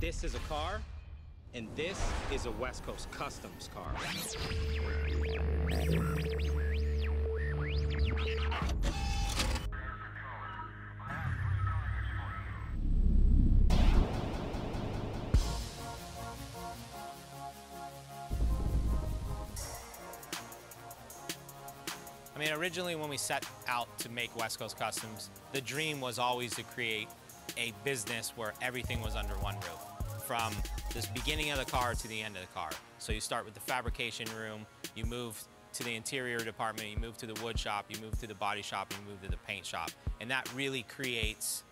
This is a car, and this is a West Coast Customs car. I mean, originally when we set out to make West Coast Customs, the dream was always to create a business where everything was under one roof, from this beginning of the car to the end of the car. So you start with the fabrication room, you move to the interior department, you move to the wood shop, you move to the body shop, you move to the paint shop. And that really creates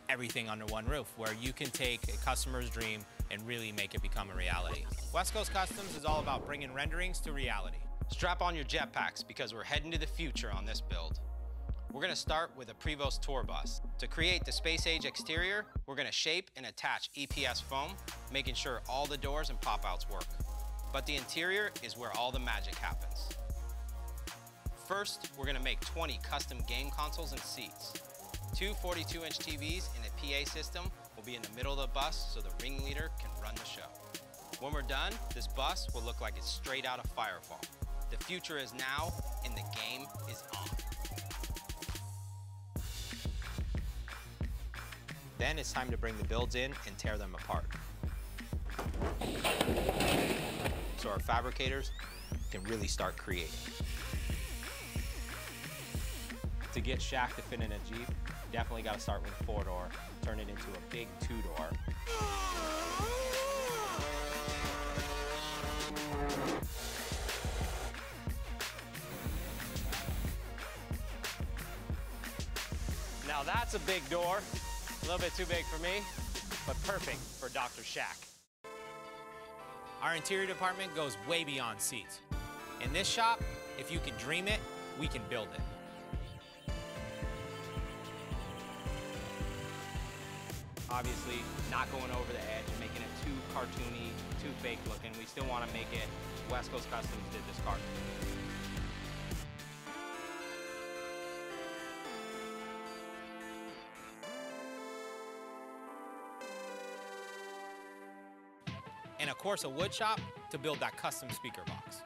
everything under one roof, where you can take a customer's dream and really make it become a reality. West Coast Customs is all about bringing renderings to reality. Strap on your jetpacks because we're heading to the future on this build. We're gonna start with a Prevost tour bus. To create the space-age exterior, we're gonna shape and attach EPS foam, making sure all the doors and pop-outs work. But the interior is where all the magic happens. First, we're gonna make 20 custom game consoles and seats. Two 42-inch TVs and a PA system will be in the middle of the bus so the ringleader can run the show. When we're done, this bus will look like it's straight out of Firefall. The future is now, and the game is on. Then it's time to bring the builds in and tear them apart. So our fabricators can really start creating. To get shack to fit in a Jeep, definitely got to start with a 4-door, turn it into a big 2-door. Now that's a big door. A little bit too big for me, but perfect for Dr. Shack. Our interior department goes way beyond seats. In this shop, if you can dream it, we can build it. Obviously, not going over the edge and making it too cartoony, too fake looking. We still want to make it West Coast Customs did this car. And of course, a wood shop to build that custom speaker box.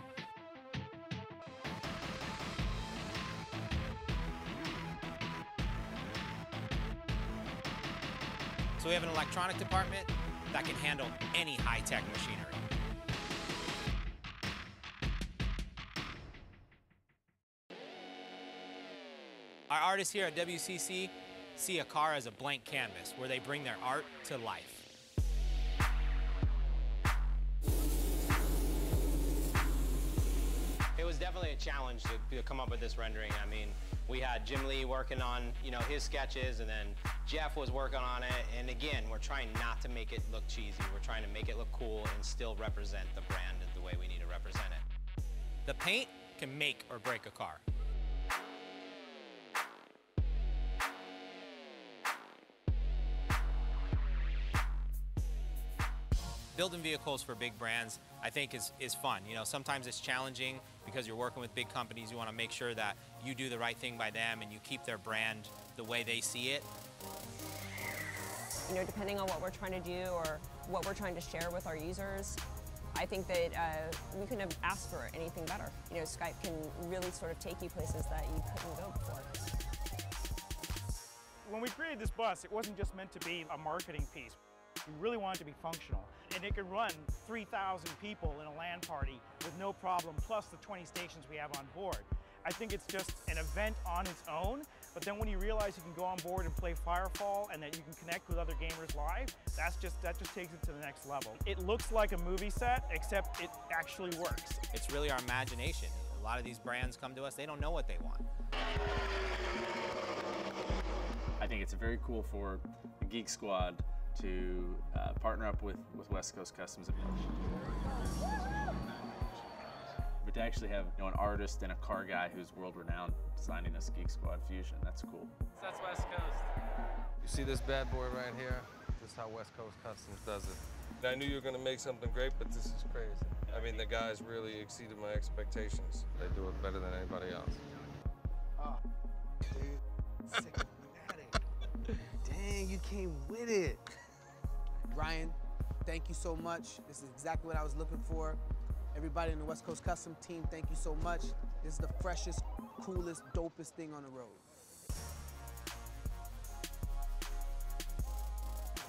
So we have an electronic department that can handle any high-tech machinery. Our artists here at WCC see a car as a blank canvas where they bring their art to life. It was definitely a challenge to come up with this rendering. I mean, we had Jim Lee working on, his sketches, and then Jeff was working on it. And again, we're trying not to make it look cheesy. We're trying to make it look cool and still represent the brand the way we need to represent it. The paint can make or break a car. Building vehicles for big brands, I think, is fun. Sometimes it's challenging because you're working with big companies. You want to make sure that you do the right thing by them and you keep their brand the way they see it. Depending on what we're trying to do or what we're trying to share with our users, I think that we couldn't have asked for anything better. Skype can really sort of take you places that you couldn't go before. When we created this bus, it wasn't just meant to be a marketing piece. We really wanted it to be functional. And it could run 3,000 people in a LAN party with no problem, plus the 20 stations we have on board. I think it's just an event on its own, but then when you realize you can go on board and play Firefall and that you can connect with other gamers live, that just takes it to the next level. It looks like a movie set, except it actually works. It's really our imagination. A lot of these brands come to us, they don't know what they want. I think it's very cool for the Geek Squad to partner up with West Coast Customs. But to actually have an artist and a car guy who's world-renowned designing this Geek Squad Fusion, that's cool. That's West Coast. You see this bad boy right here? This is how West Coast Customs does it. I knew you were going to make something great, but this is crazy. I mean, the guys really exceeded my expectations. They do it better than anybody else. Oh, dude. Dang, you came with it. Ryan thank you so much. This is exactly what I was looking for. Everybody in the West Coast Custom team, thank you so much. This is the freshest, coolest, dopest thing on the road.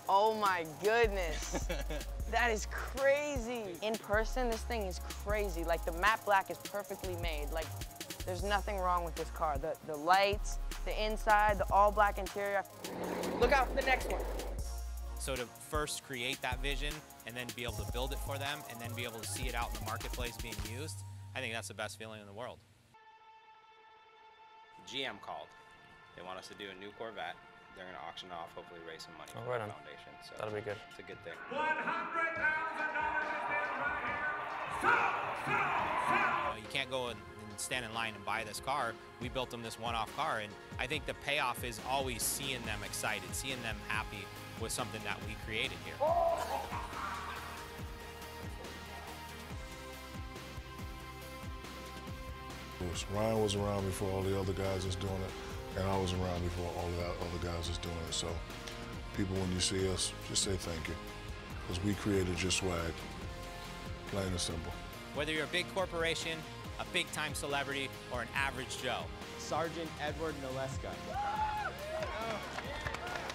Oh my goodness. That is crazy. In person, this thing is crazy. Like, the matte black is perfectly made. Like, there's nothing wrong with this car. The lights, the inside, the all black interior. Look out for the next one. So to first create that vision and then be able to build it for them and then be able to see it out in the marketplace being used, I think that's the best feeling in the world. GM called. They want us to do a new Corvette. They're going to auction off, hopefully raise some money for right the on. foundation. So That'll be good. It's a good thing. You can't go and stand in line and buy this car. We built them this one-off car, and I think the payoff is always seeing them excited, seeing them happy with something that we created here. Ryan was around before all the other guys was doing it, and I was around before all the other guys was doing it. So people, when you see us, just say thank you, because we created your swag, plain and simple. Whether you're a big corporation, a big-time celebrity, or an average Joe. Sergeant Edward Naleska.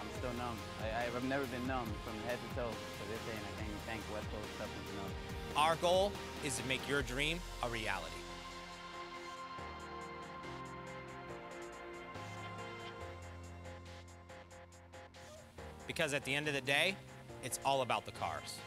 I'm still numb. I've never been numb from head to toe to this day, and I can thank West Coast Customs enough. Our goal is to make your dream a reality. Because at the end of the day, it's all about the cars.